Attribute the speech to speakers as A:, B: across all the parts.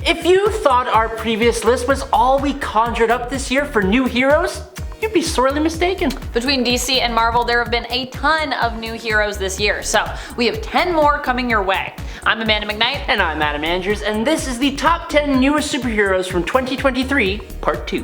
A: If you thought our previous list was all we conjured up this year for new heroes, you'd be sorely mistaken.
B: Between DC and Marvel, there have been a ton of new heroes this year, so we have 10 more coming your way. I'm Amanda McKnight.
A: And I'm Adam Andrews, and this is the top 10 newest superheroes from 2023, part 2.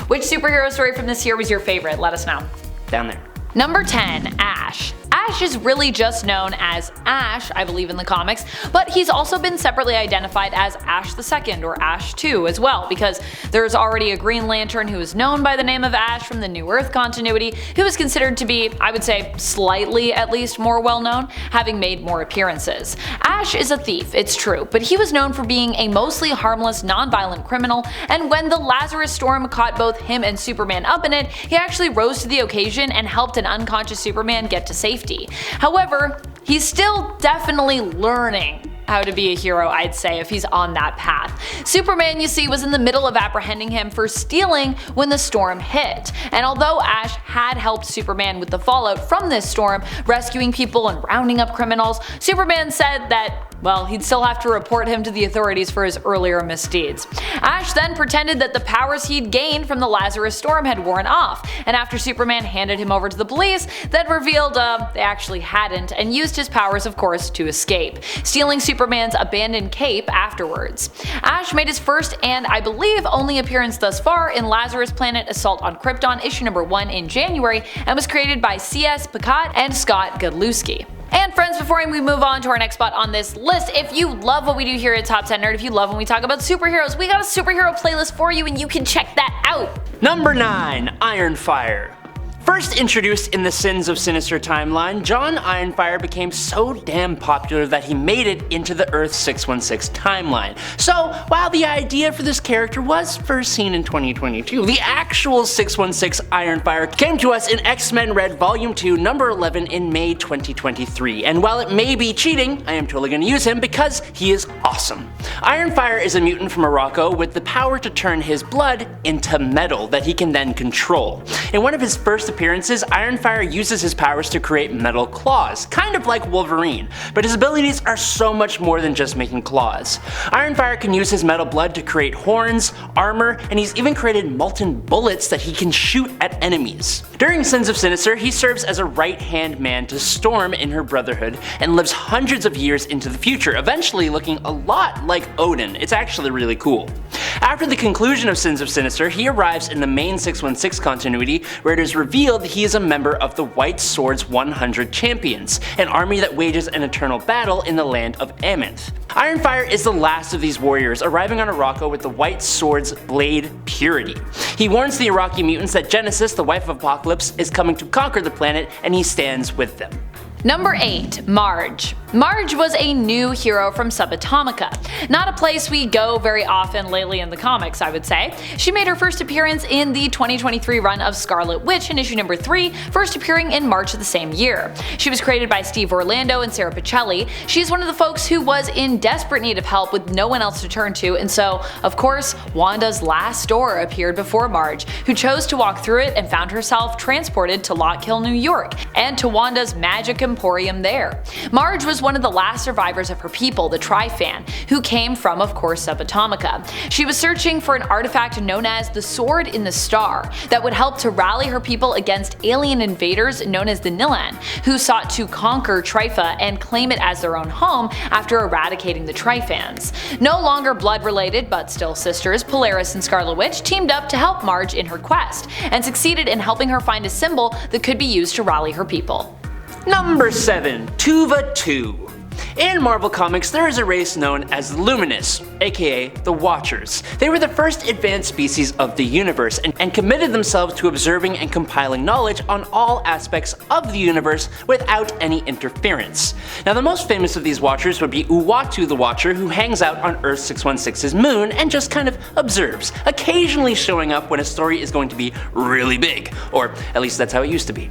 B: Which superhero story from this year was your favorite? Let us know.
A: Down there.
B: Number 10, Ash. Ash is really just known as Ash, I believe in the comics, but he's also been separately identified as Ash II or Ash II as well, because there's already a Green Lantern who is known by the name of Ash from the New Earth continuity, who is considered to be, I would say, slightly at least more well known, having made more appearances. Ash is a thief, it's true, but he was known for being a mostly harmless, non-violent criminal, and when the Lazarus Storm caught both him and Superman up in it, he actually rose to the occasion and helped an unconscious Superman get to safety. However, he's still definitely learning how to be a hero, I'd say, if he's on that path. Superman, you see, was in the middle of apprehending him for stealing when the storm hit. And although Ash had helped Superman with the fallout from this storm, rescuing people and rounding up criminals, Superman said that, well, he'd still have to report him to the authorities for his earlier misdeeds. Ash then pretended that the powers he'd gained from the Lazarus Storm had worn off, and after Superman handed him over to the police, that revealed they actually hadn't, and used his powers, of course, to escape, stealing Superman's abandoned cape afterwards. Ash made his first and, I believe, only appearance thus far in Lazarus Planet Assault on Krypton issue number 1 in January, and was created by C.S. Picot and Scott Godlewski. And friends, before we move on to our next spot on this list, if you love what we do here at Top 10 Nerd, if you love when we talk about superheroes, we got a superhero playlist for you and you can check that out.
A: Number 9, Ironfire. First introduced in the Sins of Sinister timeline, John Ironfire became so damn popular that he made it into the Earth 616 timeline. So while the idea for this character was first seen in 2022, the actual 616 Ironfire came to us in X-Men Red Volume 2 number 11 in May 2023, and while it may be cheating, I am totally going to use him because he is awesome. Ironfire is a mutant from Morocco with the power to turn his blood into metal that he can then control. In one of his first appearances, Ironfire uses his powers to create metal claws, kind of like Wolverine, but his abilities are so much more than just making claws. Ironfire can use his metal blood to create horns, armor, and he's even created molten bullets that he can shoot at enemies. During Sins of Sinister, he serves as a right-hand man to Storm in her Brotherhood and lives hundreds of years into the future, eventually looking a lot like Odin. It's actually really cool. After the conclusion of Sins of Sinister, he arrives in the main 616 continuity, where it is revealed he is a member of the White Sword's 100 Champions, an army that wages an eternal battle in the land of Amenth. Ironfire is the last of these warriors, arriving on Morocco with the White Sword's blade Purity. He warns the Iraqi mutants that Genesis, the wife of Apocalypse, is coming to conquer the planet, and he stands with them.
B: Number 8, Marge. Marge was a new hero from Subatomica. Not a place we go very often lately in the comics, I would say. She made her first appearance in the 2023 run of Scarlet Witch in issue number 3, first appearing in March of the same year. She was created by Steve Orlando and Sarah Pichelli. She's one of the folks who was in desperate need of help with no one else to turn to, and so, of course, Wanda's last door appeared before Marge, who chose to walk through it and found herself transported to Lock Hill, New York, and to Wanda's magic emporium there. Marge was one of the last survivors of her people, the Tri-Fan, who came from, of course, Subatomica. She was searching for an artifact known as the Sword in the Star that would help to rally her people against alien invaders known as the Nilan, who sought to conquer Trifa and claim it as their own home after eradicating the Tri-Fans. No longer blood-related, but still sisters, Polaris and Scarlet Witch teamed up to help Marge in her quest, and succeeded in helping her find a symbol that could be used to rally her people.
A: Number 7, Tuva 2. In Marvel Comics, there is a race known as Luminous, aka the Watchers. They were the first advanced species of the universe and committed themselves to observing and compiling knowledge on all aspects of the universe without any interference. Now, the most famous of these Watchers would be Uatu the Watcher, who hangs out on Earth 616's moon and just kind of observes, occasionally showing up when a story is going to be really big, or at least that's how it used to be.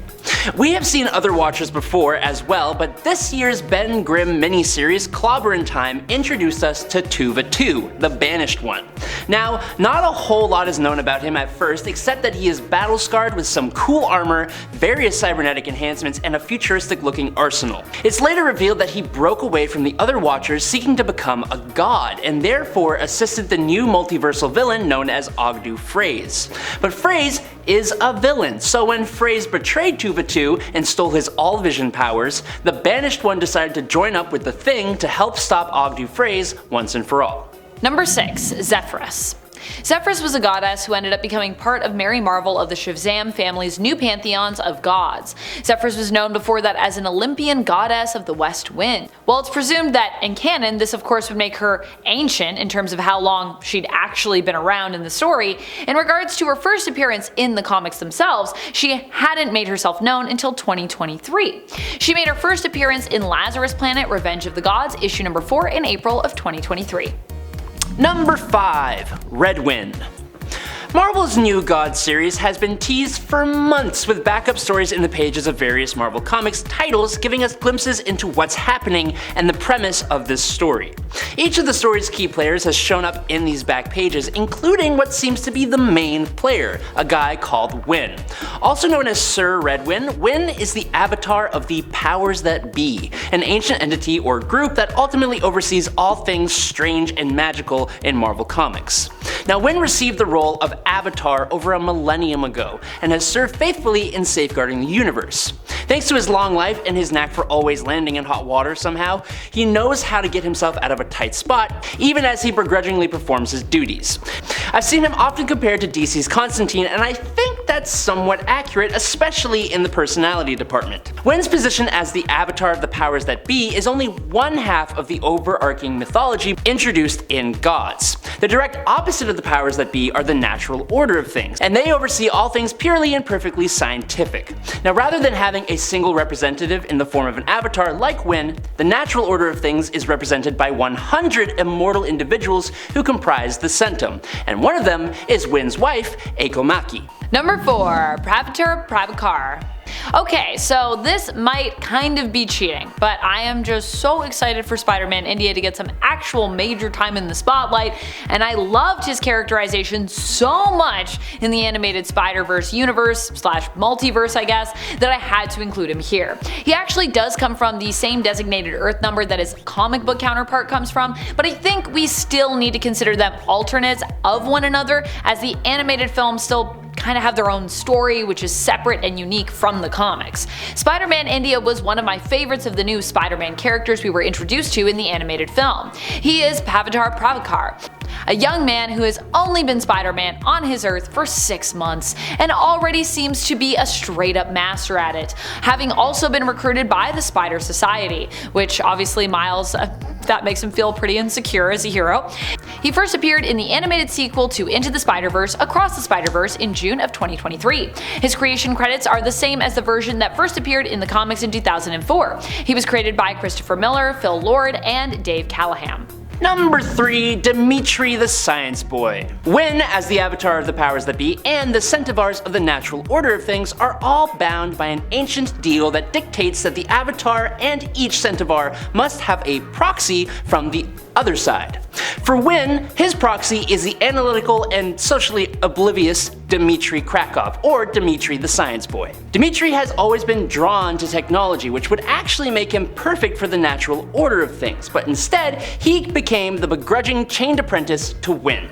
A: We have seen other Watchers before as well, but this year's Ben Grimm miniseries Clobber in Time introduced us to Tuva 2, the Banished One. Now, not a whole lot is known about him at first, except that he is battle scarred with some cool armor, various cybernetic enhancements, and a futuristic looking arsenal. It's later revealed that he broke away from the other Watchers seeking to become a god, and therefore assisted the new multiversal villain known as Ogdu Phraze. But Phraze is a villain, so when Phraze betrayed Tuvatu and stole his all-vision powers, the Banished One decided to join up with the Thing to help stop Ogdu Phraze once and for all.
B: Number 6. Zephyrus. Zephyrus was a goddess who ended up becoming part of Mary Marvel of the Shazam family's new pantheons of gods. Zephyrus was known before that as an Olympian goddess of the West Wind. While it's presumed that in canon this of course would make her ancient in terms of how long she'd actually been around in the story, in regards to her first appearance in the comics themselves, she hadn't made herself known until 2023. She made her first appearance in Lazarus Planet Revenge of the Gods issue number 4 in April of 2023.
A: Number 5. Redwin. Marvel's new God series has been teased for months with backup stories in the pages of various Marvel Comics titles giving us glimpses into what's happening and the premise of this story. Each of the story's key players has shown up in these back pages, including what seems to be the main player, a guy called Win. Also known as Sir Redwin, Win is the avatar of the Powers That Be, an ancient entity or group that ultimately oversees all things strange and magical in Marvel Comics. Now, Win received the role of Avatar over a millennium ago, and has served faithfully in safeguarding the universe. Thanks to his long life and his knack for always landing in hot water somehow, he knows how to get himself out of a tight spot, even as he begrudgingly performs his duties. I've seen him often compared to DC's Constantine, and I think that's somewhat accurate, especially in the personality department. Win's position as the avatar of the Powers That Be is only one half of the overarching mythology introduced in Gods. The direct opposite of the Powers That Be are the natural order of things, and they oversee all things purely and perfectly scientific. Now, rather than having a single representative in the form of an avatar like Win, the natural order of things is represented by 100 immortal individuals who comprise the Centum, and one of them is Win's wife, Akomaki.
B: Number 4. Pravitar Pravikar. Okay, so this might kind of be cheating, but I am just so excited for Spider-Man India to get some actual major time in the spotlight, and I loved his characterization so much in the animated Spider-Verse universe / multiverse I guess, that I had to include him here. He actually does come from the same designated Earth number that his comic book counterpart comes from, but I think we still need to consider them alternates of one another, as the animated films still kind of have their own story, which is separate and unique from the comics. Spider-Man India was one of my favorites of the new Spider-Man characters we were introduced to in the animated film. He is Pravitar Pravikar, a young man who has only been Spider-Man on his Earth for 6 months, and already seems to be a straight up master at it, having also been recruited by the Spider Society, which obviously Miles, that makes him feel pretty insecure as a hero. He first appeared in the animated sequel to Into the Spider-Verse Across the Spider-Verse in June of 2023. His creation credits are the same as the version that first appeared in the comics in 2004. He was created by Christopher Miller, Phil Lord, and Dave Callahan.
A: Number 3. Demitri the Science Boy. Win, as the avatar of the Powers That Be, and the Centivars of the natural order of things are all bound by an ancient deal that dictates that the avatar and each Centivar must have a proxy from the other side. For Win, his proxy is the analytical and socially oblivious Demitri Krakow, or Demitri the Science Boy. Demitri has always been drawn to technology, which would actually make him perfect for the natural order of things, but instead he became the begrudging chained apprentice to Win.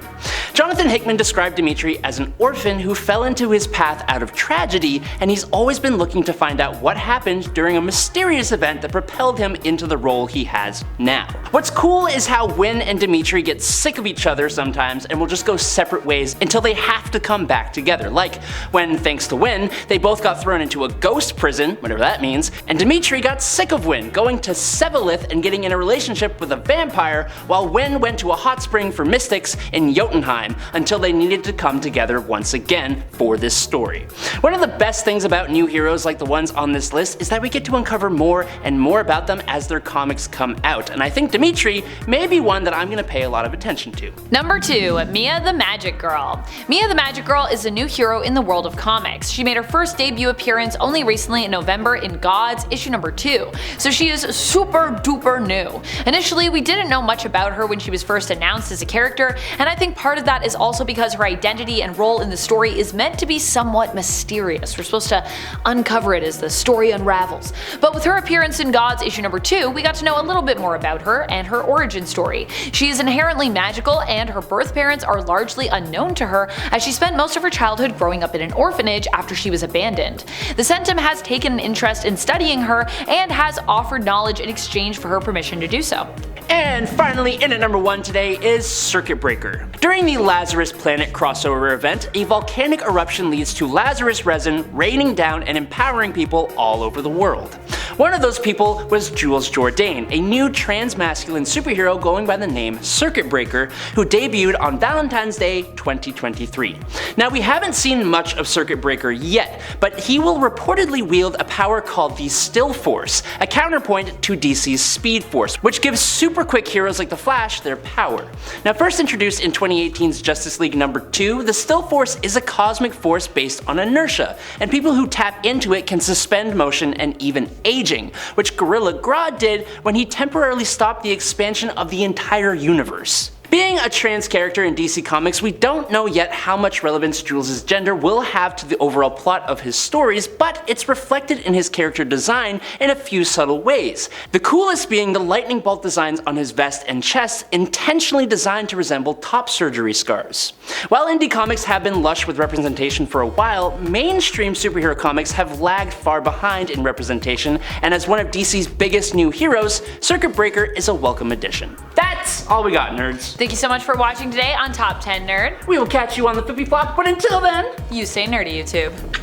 A: Jonathan Hickman described Demitri as an orphan who fell into his path out of tragedy, and he's always been looking to find out what happened during a mysterious event that propelled him into the role he has now. What's cool is how Win and Demitri get sick of each other sometimes and will just go separate ways until they have to come back together, like when, thanks to Win, they both got thrown into a ghost prison, whatever that means, and Demitri got sick of Win, going to Sevalith and getting in a relationship with a vampire, while Win went to a hot spring for mystics in Jotunheim until they needed to come together once again for this story. One of the best things about new heroes like the ones on this list is that we get to uncover more and more about them as their comics come out, and I think Demitri may be one that I'm going to pay a lot of attention to.
B: Number 2. Mia the Magic Girl. Mia the Magic Girl is a new hero in the world of comics. She made her first debut appearance only recently in November in Gods issue number 2, so she is super duper new. Initially, we didn't know much about her when she was first announced as a character, and I think part of that that is also because her identity and role in the story is meant to be somewhat mysterious. We're supposed to uncover it as the story unravels. But with her appearance in Gods issue number 2, we got to know a little bit more about her and her origin story. She is inherently magical, and her birth parents are largely unknown to her, as she spent most of her childhood growing up in an orphanage after she was abandoned. The Centum has taken an interest in studying her and has offered knowledge in exchange for her permission to do so.
A: And finally, in at number 1 today is Circuit Breaker. During the Lazarus Planet crossover event, a volcanic eruption leads to Lazarus resin raining down and empowering people all over the world. One of those people was Jules Jourdain, a new transmasculine superhero going by the name Circuit Breaker, who debuted on Valentine's Day 2023. Now, we haven't seen much of Circuit Breaker yet, but he will reportedly wield a power called the Still Force, a counterpoint to DC's Speed Force, which gives super quick heroes like the Flash their power. Now, first introduced in 2018's Justice League number 2, the Still Force is a cosmic force based on inertia, and people who tap into it can suspend motion and even aging, which Gorilla Grodd did when he temporarily stopped the expansion of the entire universe. Being a trans character in DC Comics, we don't know yet how much relevance Jules' gender will have to the overall plot of his stories, but it's reflected in his character design in a few subtle ways. The coolest being the lightning bolt designs on his vest and chest, intentionally designed to resemble top surgery scars. While indie comics have been lush with representation for a while, mainstream superhero comics have lagged far behind in representation, and as one of DC's biggest new heroes, Circuit Breaker is a welcome addition. That's all we got, nerds.
B: Thank you so much for watching today on Top 10 Nerd.
A: We will catch you on the flippy flop, but until then,
B: You stay nerdy, YouTube.